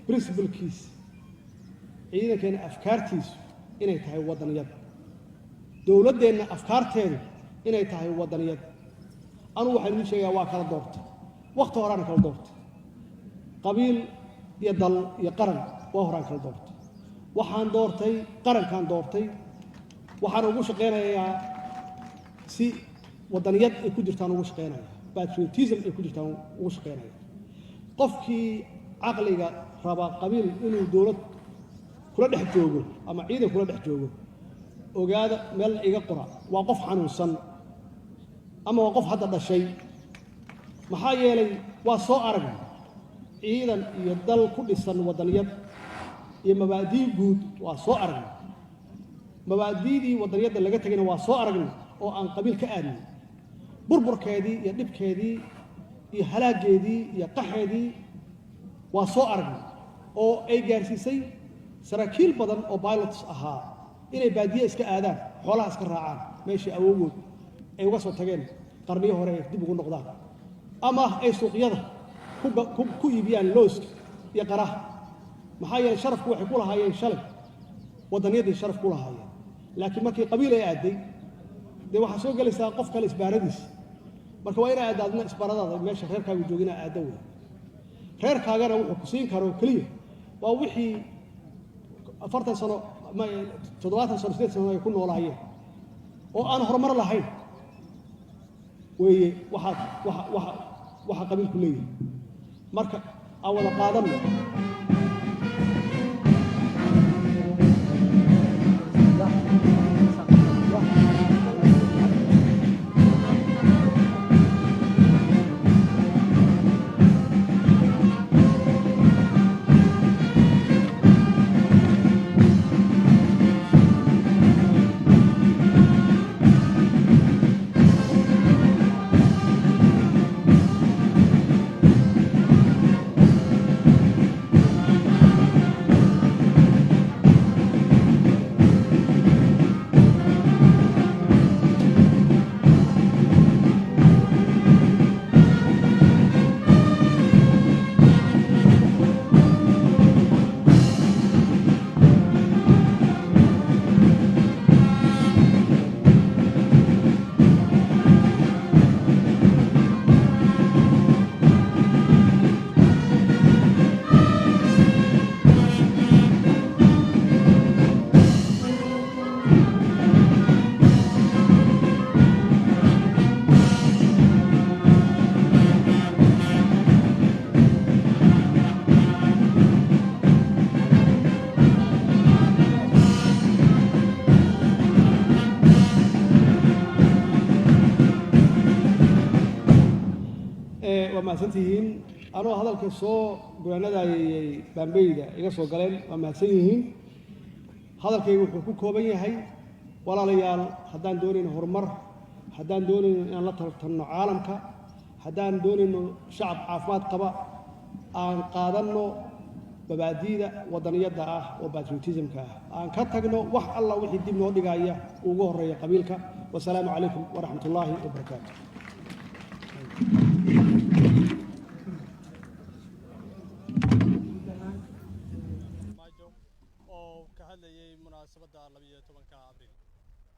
principal kiis ciidankeena afkaartiisu inay tahay wadaniyad dowladdeena afkaarteedu inay tahay wadaniyad anu waxaan idin sheegaa waa kala doortay waqti horaan kala doortay qabiil iyo dal iyo qaran waa horaan kala doortay waxaan doortay qarankan doortay waxaan ugu shaqeynayaa si wadaniyad ay ku jirtaan ugu shaqeynaya patriotism ay ku jirtaan ugu shaqeynaya qofkii aqliga raba qabiil inuu dowlad kula dhex joogo ama ciidan kula dhex joogo ogaada meel iga qora waa qof xanuunsan ama waa qof hadda dhashay maxaa yeelay waa soo arag ciidan iyo dal ku dhisan wadaniyad iyo mabaadii guud waa soo arag mabaadiidii wadaniyadda laga tagayna waa soo aragna oo aan qabiil ka aadin burburkeedii iyo dhibkeedii iyo halaageedii iyo qaxeedii waa soo aragna oo ay gaarsiisay saraakiil badan oo pilots ahaa inay baadiye iska aadaan xoolaha iska raacaan meeshii awoogood ay uga soo tageen qarniyo hore ay dib ugu noqdaan ama ay suuqyada ku iibiyaan looska iyo qaraha maxaa yeelay sharafku waxay ku lahaayeen shalay wadaniyadii sharaf ku lahaayeen laakiin markii qabiil ay aaday dee waxaa soo gelaysaa qof kale isbaaradiis marka waa inaa aadaadna isbaaradaada meesha reerkaagu joogina aada wey reerkaagana wuxuu ku siin karo keliya waa wixii 40 sano 70 sano 80 sano ay ku noolaayeen oo aan horumar lahayn weeye waxa qabiilku leeyahay marka awada qaadan ومحسنتين أنا هذا الكسو بيانات بامبيدا يقصو قليل ومحسنين هذا الكي وحكو كوبين هاي ولا ليال حدان دونين هرمر حدان دونين إن الله ترتنا عالمك حدان دونين شعب عافمات قبا أن قادنو مبادئ وطنية وباتريوتيزم أن كتجنو وح الله وحي الدين ودقايا وجوهر يا قبيلك والسلام عليكم ورحمة الله وبركاته. oo ka hadlayay munaasabada 12 Abriil